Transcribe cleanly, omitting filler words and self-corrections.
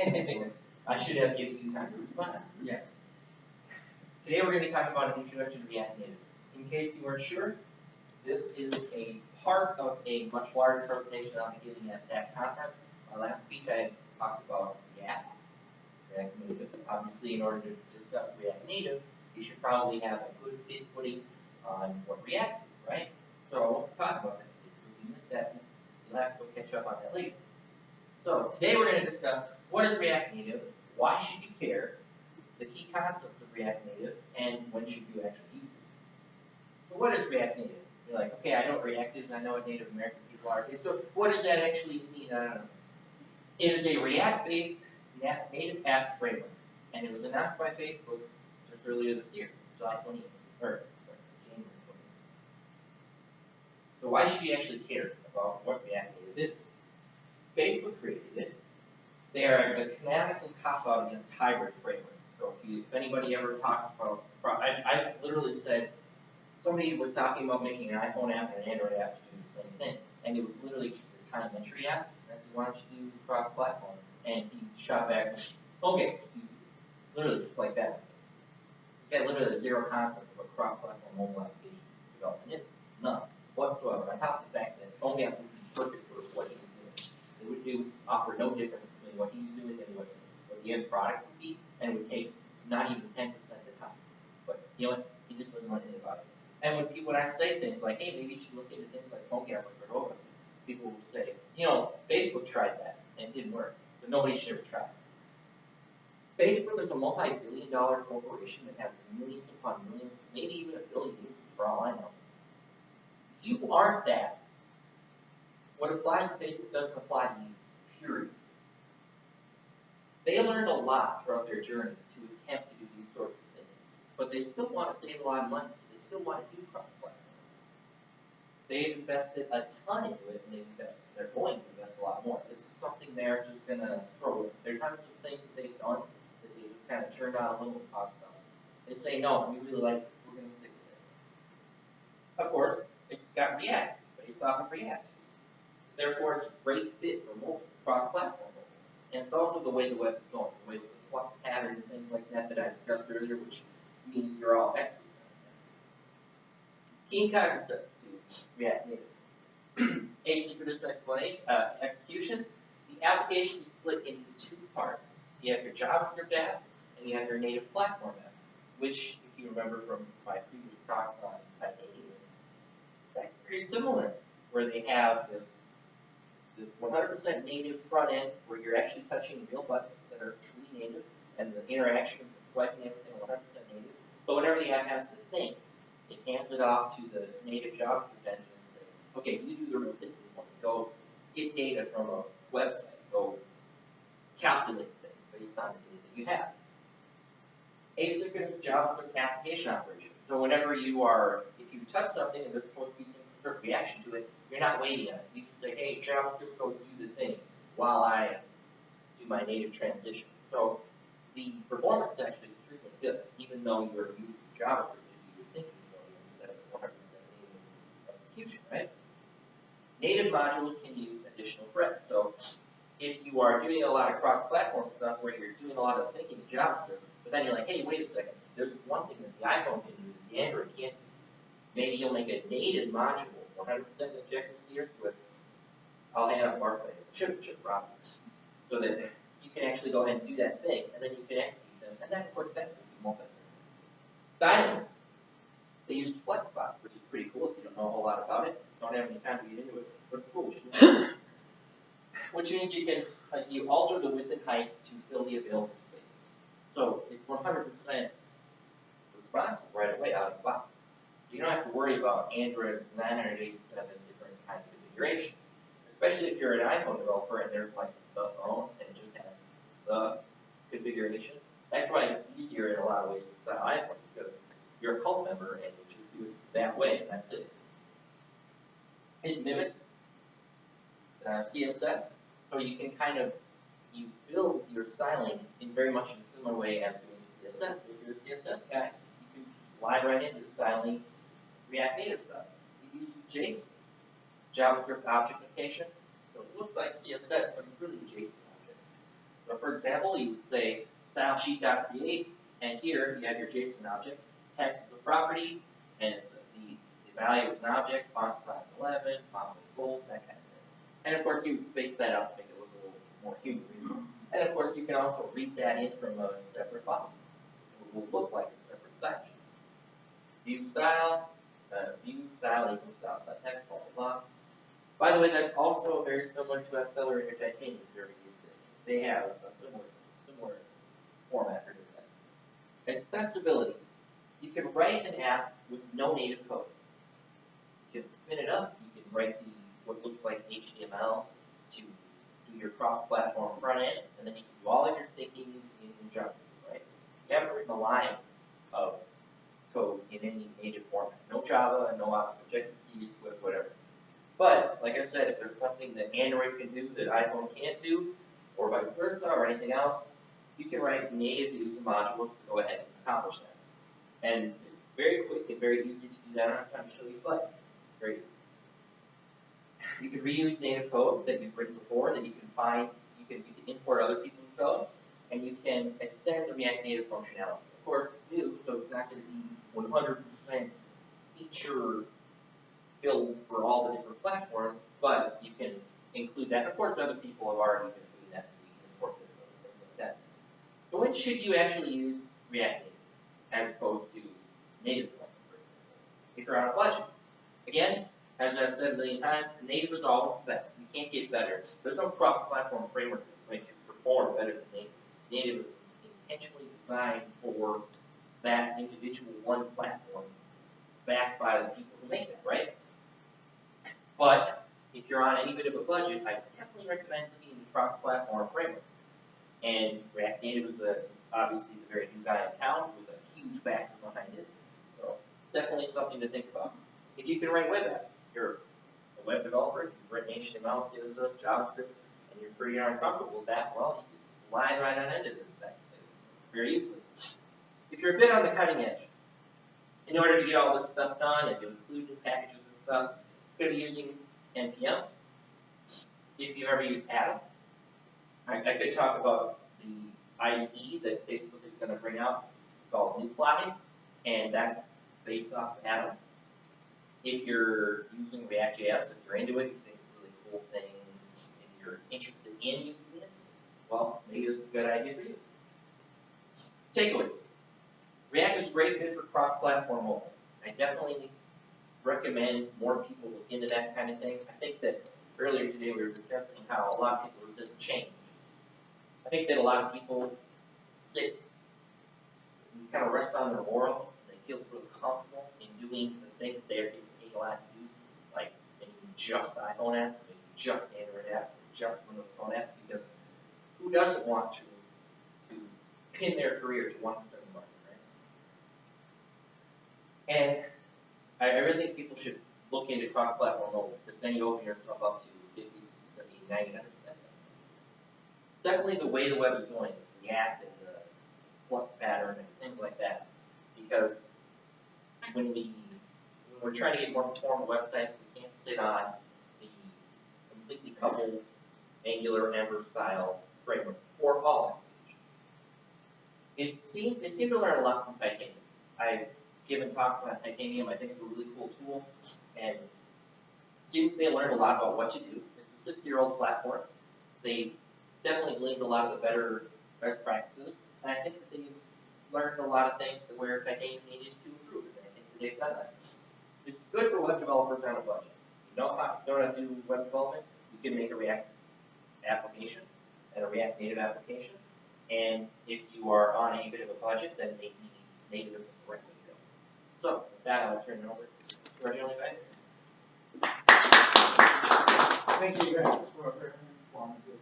I should have given you time to respond. Yes. Today we're going to be talking about an introduction to React Native. In case you weren't sure, this is a part of a much larger presentation I'll be giving at that conference. My last speech I had talked about React Native. Obviously, in order to discuss React Native, you should probably have a good footing on what React is, right? So I won't talk about that today. So if you missed that, you'll have to go catch up on that later. So today we're going to discuss what is React Native, why should you care, the key concepts of React Native, and when should you actually use it. So what is React Native? You're like, okay, I know what React is, I know what Native American people are. Okay, so what does that actually mean? I don't know. It is a React-based native app framework, and it was announced by Facebook just earlier this year, July 28th, or sorry, January 28th. So why should you actually care about what React Native is? Facebook created it. They are a canonical cop-out against hybrid frameworks. So if anybody ever talks about, I literally said, somebody was talking about making an iPhone app and an Android app to do the same thing, and it was literally just a time entry app. And I said, why don't you do cross-platform? And he shot back, okay, stupid. Literally just like that. This guy literally zero concept of what cross-platform mobile application development is. None whatsoever. On top of the fact that phone app would be perfect for what he's doing. It would offer no difference between what he's doing and what the end product would be, and it would take not even 10% of the time. But you know what? He just doesn't want anything about it. And when I say things like, hey, maybe you should look into things like phone app or Cordova, people will say, you know, Facebook tried that and it didn't work. So nobody should ever try it. Facebook is a multi-billion-dollar corporation that has millions upon millions, maybe even a billion users for all I know. You aren't that. What applies to Facebook doesn't apply to you, period. They learned a lot throughout their journey to attempt to do these sorts of things, but they still want to save a lot of money, so they still want to do cross-platform. They've invested a ton into it, and they're going to invest a lot more. This is something they're just going to throw in. There are tons of things that they've done that they just kind of turned on a little cost stuff. They say, no, we really like this, we're going to stick with it. Of course, it's got React, it's based off of React. Therefore, it's a great fit for mobile, cross-platform. And it's also the way the web is going, the way the flux pattern and things like that I discussed earlier, which means you're all experts on it. Key concepts to React Native. Asynchronous execution. The application is split into two parts. You have your JavaScript app, and you have your native platform app, which, if you remember from my previous talks on Type 80, that's very similar, where they have this 100% native front end where you're actually touching real buttons that are truly native, and the interaction is swiping everything 100% native. But whenever the app has to think, it hands it off to the native JavaScript engine and say, okay, you do the real thinking one. Go get data from a website. Go calculate things based on the data that you have. Asynchronous JavaScript application operation. So whenever if you touch something and there's supposed to be some sort of reaction to it, you're not waiting on it. You just say, hey, JavaScript, go do the thing while I do my native transition. So the performance is actually extremely good, even though you're using JavaScript to do your thinking, instead of 100% native execution, right? Native modules can use additional threads. So if you are doing a lot of cross-platform stuff where you're doing a lot of thinking in JavaScript, but then you're like, hey, wait a second, there's one thing that the iPhone can do that the Android can't do. Maybe you'll make a native module, 100% Objective-C or Swift. I'll hang out Mark chip properties, so that you can actually go ahead and do that thing, and then you can execute them, and then of course that will be multi-threaded. Styling. They use FlexBot, which is pretty cool if you don't know a whole lot about it. Don't have any time to get into it, but it's cool. Which means you can you alter the width and height to fill the available space. So it's 100% responsive right away out of the box. You don't have to worry about Android's 987 different kind of configurations. Especially if you're an iPhone developer and there's like the phone and it just has the configuration. That's why it's easier in a lot of ways to style iPhone, because you're a cult member and you just do it that way, and that's it. It mimics CSS, so you can you build your styling in very much in a similar way as doing CSS. So if you're a CSS guy, you can just slide right into the styling React Native stuff. It uses JSON, JavaScript object notation. So it looks like CSS, but it's really a JSON object. So for example, you would say style sheet.create, and here you have your JSON object, text is a property, and it's the value is an object, font size 11, font weight bold, that kind of thing. And of course, you would space that out to make it look a little more human readable. And of course, you can also read that in from a separate file. It will look like a separate section. View style equals style.text, blah, blah, blah. By the way, that's also very similar to Accelerator Titanium if you ever used it. They have a similar format for doing that. Extensibility. You can write an app with no native code. You can spin it up. You can write what looks like HTML to do your cross-platform front end, and then you can do all of your thinking in JavaScript, right? You haven't written a line of code in any native format. No Java, no Objective-C, Swift, whatever. But, like I said, if there's something that Android can do that iPhone can't do, or vice versa, or anything else, you can write native user modules to go ahead and accomplish that. And it's very quick and very easy to do that. I don't have time to show you, but it's very easy. You can reuse native code that you've written before, that you can find, you can import other people's code, and you can extend the React Native functionality. Of course, it's new, so it's not going to be 100% feature filled for all the different platforms, but you can include that. Of course, other people have already been doing that, so you can import their code and things like that. So when should you actually use React Native as opposed to native code, for example? If you're on a budget. Again, as I've said a million times, native is always the best. You can't get better. There's no cross-platform framework that's going to perform better than native. Native is intentionally designed for that individual one platform, backed by the people who make it, right? But if you're on any bit of a budget, I definitely recommend looking into cross-platform frameworks. And React Native is obviously the very new guy in town with a huge backer behind it. So definitely something to think about. If you can write web apps, you're a web developer, if you've written HTML, CSS, JavaScript, and you're pretty darn comfortable with that, well, you can slide right on into this thing very easily. If you're a bit on the cutting edge, in order to get all this stuff done and to include new packages and stuff, you're going to be using NPM. If you ever use Atom, I could talk about the IDE that Facebook is going to bring out. It's called NewPlotting, and that's based off Atom. If you're using React.js, if you're into it, you think it's a really cool thing, and you're interested in using it, well, maybe this is a good idea for you. Takeaways. React is a great fit for cross-platform mobile. I definitely recommend more people look into that kind of thing. I think that earlier today we were discussing how a lot of people resist change. I think that a lot of people sit and kind of rest on their laurels. They feel really comfortable in doing the thing that they're getting paid a lot to do, like making just iPhone apps, making just Android apps, just Windows Phone apps, because who doesn't want to pin their career to one certain market, right? And I really think people should look into cross-platform mobile, because then you open yourself up to 50, 60, 70, 90, 100%. It's definitely the way the web is going, React and the flux pattern and things like that. Because when we're trying to get more performant websites, we can't sit on the completely coupled Angular Ember style framework for all applications. It seemed to learn a lot from Titanium. I've given talks on Titanium. I think it's a really cool tool, and it seems they learned a lot about what to do. It's a 6-year-old platform. They definitely gleaned a lot of the better best practices, and I think that they've learned a lot of things where Titanium needed to improve, and I think that they've done that. It's good for web developers on a budget. If you know how to do web development, you can make a React application and a React Native application, and if you are on any bit of a budget, then maybe Native is the right way to go. So, with that, I'll turn it over to our daily guys. Thank you guys for a very informative